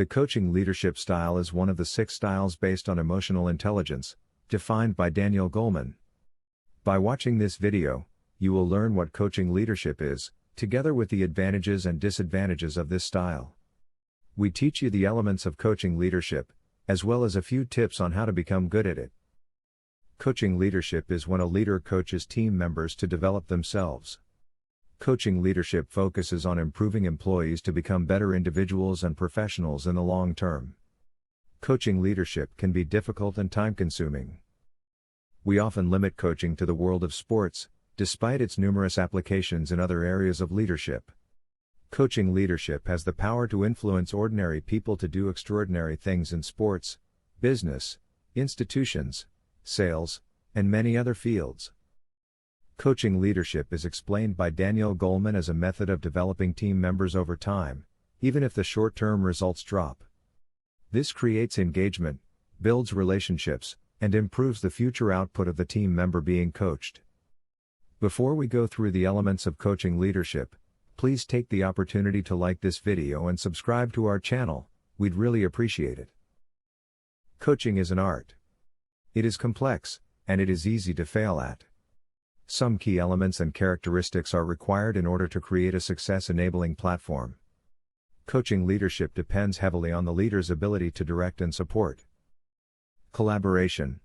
The coaching leadership style is one of the 6 styles based on emotional intelligence, defined by Daniel Goleman. By watching this video, you will learn what coaching leadership is, together with the advantages and disadvantages of this style. We teach you the elements of coaching leadership, as well as a few tips on how to become good at it. Coaching leadership is when a leader coaches team members to develop themselves. Coaching leadership focuses on improving employees to become better individuals and professionals in the long term. Coaching leadership can be difficult and time-consuming. We often limit coaching to the world of sports, despite its numerous applications in other areas of leadership. Coaching leadership has the power to influence ordinary people to do extraordinary things in sports, business, institutions, sales, and many other fields. Coaching leadership is explained by Daniel Goleman as a method of developing team members over time, even if the short-term results drop. This creates engagement, builds relationships, and improves the future output of the team member being coached. Before we go through the elements of coaching leadership, please take the opportunity to like this video and subscribe to our channel, we'd really appreciate it. Coaching is an art. It is complex, and it is easy to fail at. Some key elements and characteristics are required in order to create a success-enabling platform. Coaching leadership depends heavily on the leader's ability to direct and support. Collaboration.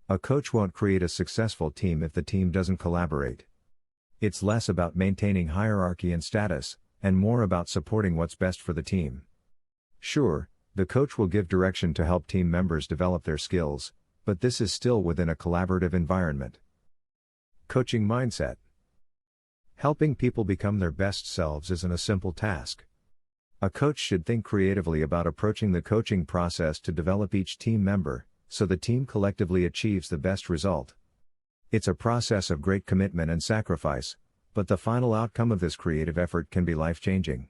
A coach won't create a successful team if the team doesn't collaborate. It's less about maintaining hierarchy and status, and more about supporting what's best for the team. Sure, the coach will give direction to help team members develop their skills, but this is still within a collaborative environment. Coaching mindset. Helping people become their best selves isn't a simple task. A coach should think creatively about approaching the coaching process to develop each team member, so the team collectively achieves the best result. It's a process of great commitment and sacrifice, but the final outcome of this creative effort can be life-changing.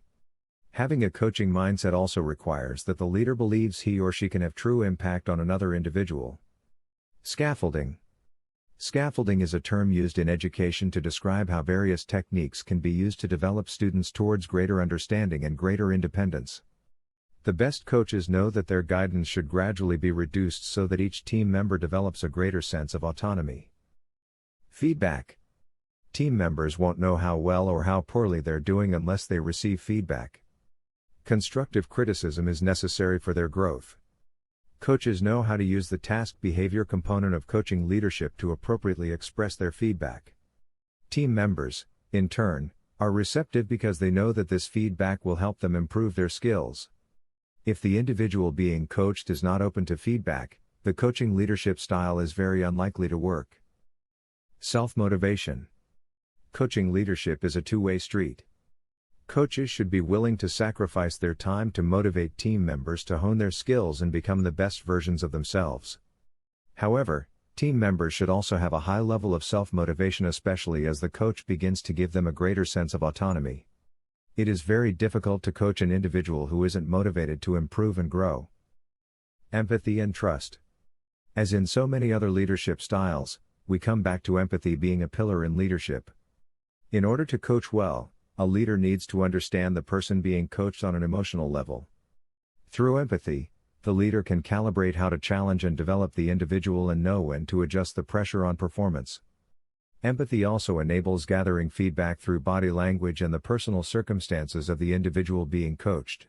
Having a coaching mindset also requires that the leader believes he or she can have true impact on another individual. Scaffolding. Scaffolding is a term used in education to describe how various techniques can be used to develop students towards greater understanding and greater independence. The best coaches know that their guidance should gradually be reduced so that each team member develops a greater sense of autonomy. Feedback. Team members won't know how well or how poorly they're doing unless they receive feedback. Constructive criticism is necessary for their growth. Coaches know how to use the task-behavior component of coaching leadership to appropriately express their feedback. Team members, in turn, are receptive because they know that this feedback will help them improve their skills. If the individual being coached is not open to feedback, the coaching leadership style is very unlikely to work. Self-motivation. Coaching leadership is a two-way street. Coaches should be willing to sacrifice their time to motivate team members to hone their skills and become the best versions of themselves. However, team members should also have a high level of self-motivation, especially as the coach begins to give them a greater sense of autonomy. It is very difficult to coach an individual who isn't motivated to improve and grow. Empathy and trust. As in so many other leadership styles, we come back to empathy being a pillar in leadership. In order to coach well, a leader needs to understand the person being coached on an emotional level. Through empathy, the leader can calibrate how to challenge and develop the individual and know when to adjust the pressure on performance. Empathy also enables gathering feedback through body language and the personal circumstances of the individual being coached.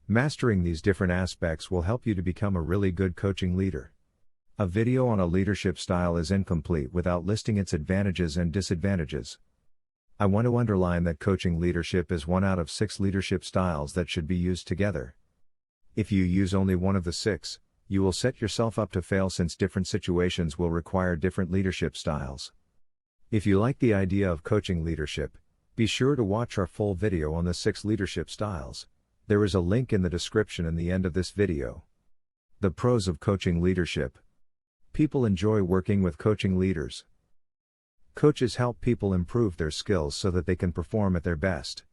Mastering these different aspects will help you to become a really good coaching leader. A video on a leadership style is incomplete without listing its advantages and disadvantages. I want to underline that coaching leadership is one out of 6 leadership styles that should be used together. If you use only one of the 6, you will set yourself up to fail since different situations will require different leadership styles. If you like the idea of coaching leadership, be sure to watch our full video on the 6 leadership styles. There is a link in the description and the end of this video. The pros of coaching leadership. People enjoy working with coaching leaders. Coaches help people improve their skills so that they can perform at their best.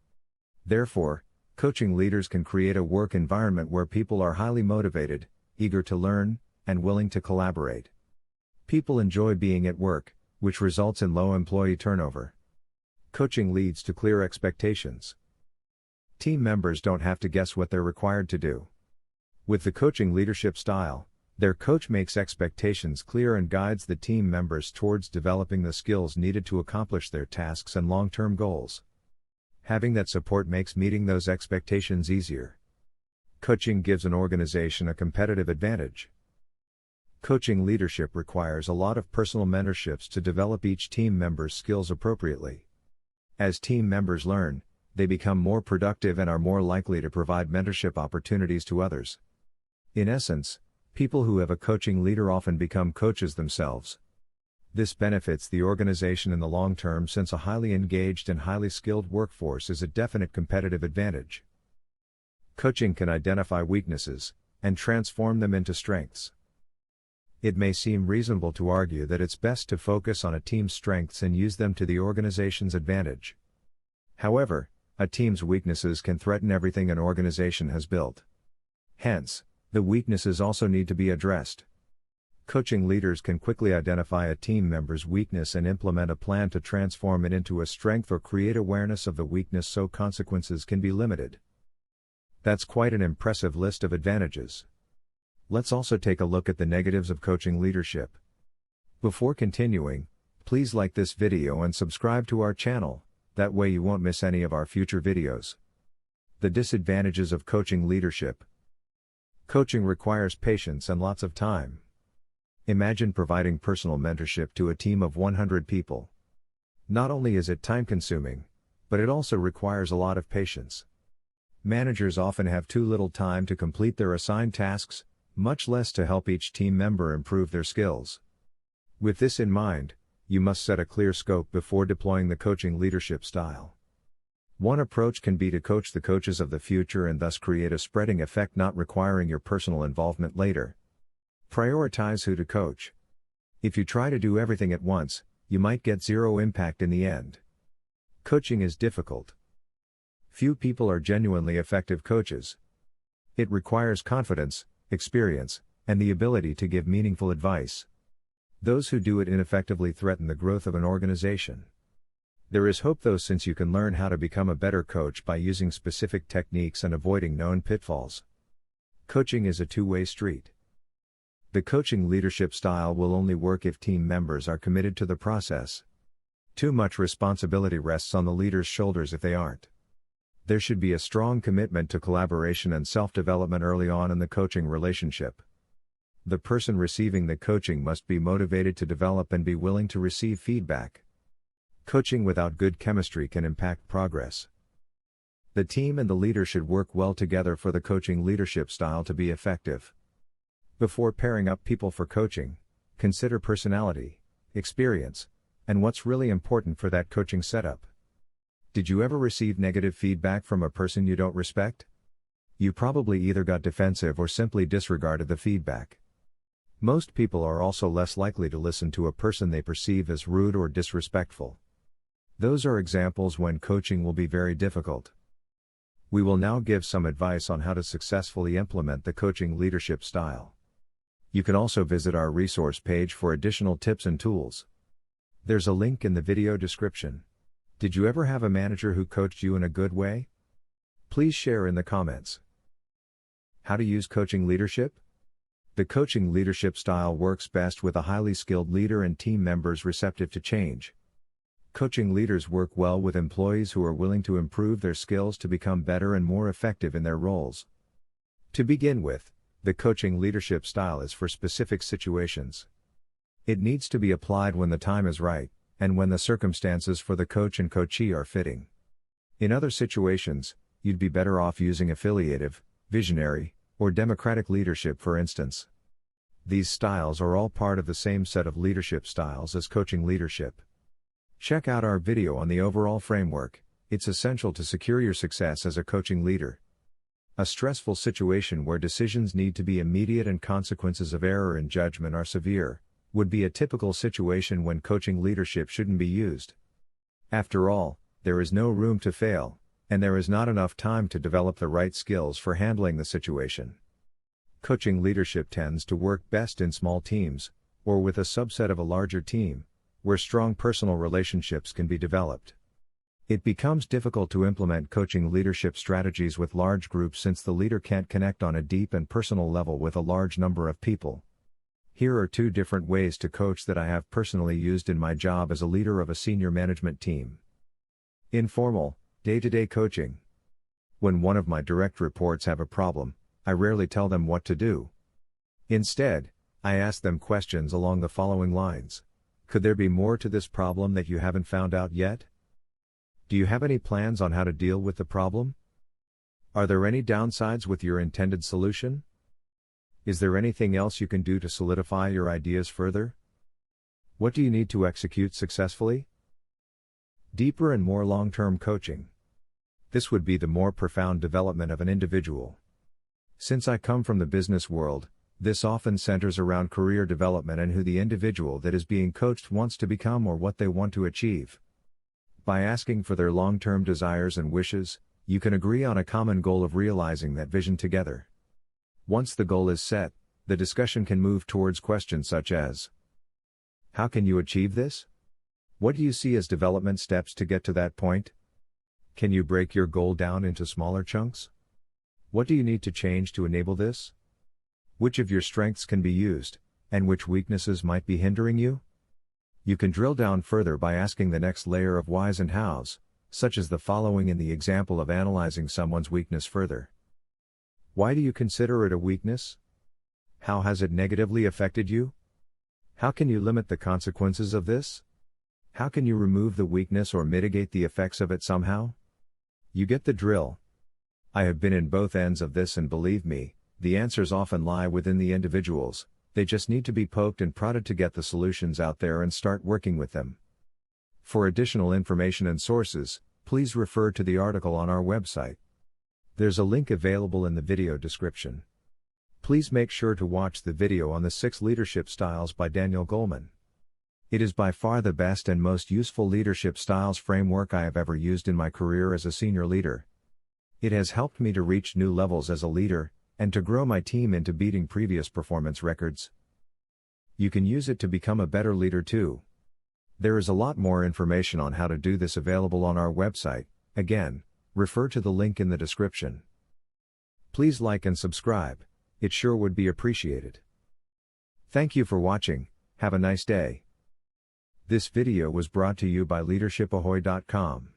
Therefore, coaching leaders can create a work environment where people are highly motivated, eager to learn, and willing to collaborate. People enjoy being at work, which results in low employee turnover. Coaching leads to clear expectations. Team members don't have to guess what they're required to do. With the coaching leadership style, their coach makes expectations clear and guides the team members towards developing the skills needed to accomplish their tasks and long-term goals. Having that support makes meeting those expectations easier. Coaching gives an organization a competitive advantage. Coaching leadership requires a lot of personal mentorships to develop each team member's skills appropriately. As team members learn, they become more productive and are more likely to provide mentorship opportunities to others. In essence, people who have a coaching leader often become coaches themselves. This benefits the organization in the long term since a highly engaged and highly skilled workforce is a definite competitive advantage. Coaching can identify weaknesses and transform them into strengths. It may seem reasonable to argue that it's best to focus on a team's strengths and use them to the organization's advantage. However, a team's weaknesses can threaten everything an organization has built. Hence, the weaknesses also need to be addressed. Coaching leaders can quickly identify a team member's weakness and implement a plan to transform it into a strength or create awareness of the weakness so consequences can be limited. That's quite an impressive list of advantages. Let's also take a look at the negatives of coaching leadership. Before continuing, please like this video and subscribe to our channel, that way you won't miss any of our future videos. The disadvantages of coaching leadership. Coaching requires patience and lots of time. Imagine providing personal mentorship to a team of 100 people. Not only is it time-consuming, but it also requires a lot of patience. Managers often have too little time to complete their assigned tasks, much less to help each team member improve their skills. With this in mind, you must set a clear scope before deploying the coaching leadership style. One approach can be to coach the coaches of the future and thus create a spreading effect not requiring your personal involvement later. Prioritize who to coach. If you try to do everything at once, you might get zero impact in the end. Coaching is difficult. Few people are genuinely effective coaches. It requires confidence, experience, and the ability to give meaningful advice. Those who do it ineffectively threaten the growth of an organization. There is hope though, since you can learn how to become a better coach by using specific techniques and avoiding known pitfalls. Coaching is a two-way street. The coaching leadership style will only work if team members are committed to the process. Too much responsibility rests on the leader's shoulders if they aren't. There should be a strong commitment to collaboration and self-development early on in the coaching relationship. The person receiving the coaching must be motivated to develop and be willing to receive feedback. Coaching without good chemistry can impact progress. The team and the leader should work well together for the coaching leadership style to be effective. Before pairing up people for coaching, consider personality, experience, and what's really important for that coaching setup. Did you ever receive negative feedback from a person you don't respect? You probably either got defensive or simply disregarded the feedback. Most people are also less likely to listen to a person they perceive as rude or disrespectful. Those are examples when coaching will be very difficult. We will now give some advice on how to successfully implement the coaching leadership style. You can also visit our resource page for additional tips and tools. There's a link in the video description. Did you ever have a manager who coached you in a good way? Please share in the comments. How to use coaching leadership? The coaching leadership style works best with a highly skilled leader and team members receptive to change. Coaching leaders work well with employees who are willing to improve their skills to become better and more effective in their roles. To begin with, the coaching leadership style is for specific situations. It needs to be applied when the time is right, and when the circumstances for the coach and coachee are fitting. In other situations, you'd be better off using affiliative, visionary, or democratic leadership, for instance. These styles are all part of the same set of leadership styles as coaching leadership. Check out our video on the overall framework. It's essential to secure your success as a coaching leader. A stressful situation where decisions need to be immediate and consequences of error in judgment are severe would be a typical situation when coaching leadership shouldn't be used. After all, there is no room to fail, and there is not enough time to develop the right skills for handling the situation. Coaching leadership tends to work best in small teams, or with a subset of a larger team, where strong personal relationships can be developed. It becomes difficult to implement coaching leadership strategies with large groups since the leader can't connect on a deep and personal level with a large number of people. Here are 2 different ways to coach that I have personally used in my job as a leader of a senior management team. Informal, day-to-day coaching. When one of my direct reports have a problem, I rarely tell them what to do. Instead, I ask them questions along the following lines. Could there be more to this problem that you haven't found out yet? Do you have any plans on how to deal with the problem? Are there any downsides with your intended solution? Is there anything else you can do to solidify your ideas further? What do you need to execute successfully? Deeper and more long-term coaching. This would be the more profound development of an individual. Since I come from the business world, this often centers around career development and who the individual that is being coached wants to become or what they want to achieve. By asking for their long-term desires and wishes, you can agree on a common goal of realizing that vision together. Once the goal is set, the discussion can move towards questions such as, how can you achieve this? What do you see as development steps to get to that point? Can you break your goal down into smaller chunks? What do you need to change to enable this? Which of your strengths can be used, and which weaknesses might be hindering you? You can drill down further by asking the next layer of whys and hows, such as the following in the example of analyzing someone's weakness further. Why do you consider it a weakness? How has it negatively affected you? How can you limit the consequences of this? How can you remove the weakness or mitigate the effects of it somehow? You get the drill. I have been in both ends of this, and believe me, the answers often lie within the individuals. They just need to be poked and prodded to get the solutions out there and start working with them. For additional information and sources, please refer to the article on our website. There's a link available in the video description. Please make sure to watch the video on the 6 leadership styles by Daniel Goleman. It is by far the best and most useful leadership styles framework I have ever used in my career as a senior leader. It has helped me to reach new levels as a leader, and to grow my team into beating previous performance records. You can use it to become a better leader too. There is a lot more information on how to do this available on our website. Again, refer to the link in the description. Please like and subscribe, it sure would be appreciated. Thank you for watching, have a nice day. This video was brought to you by leadershipahoy.com.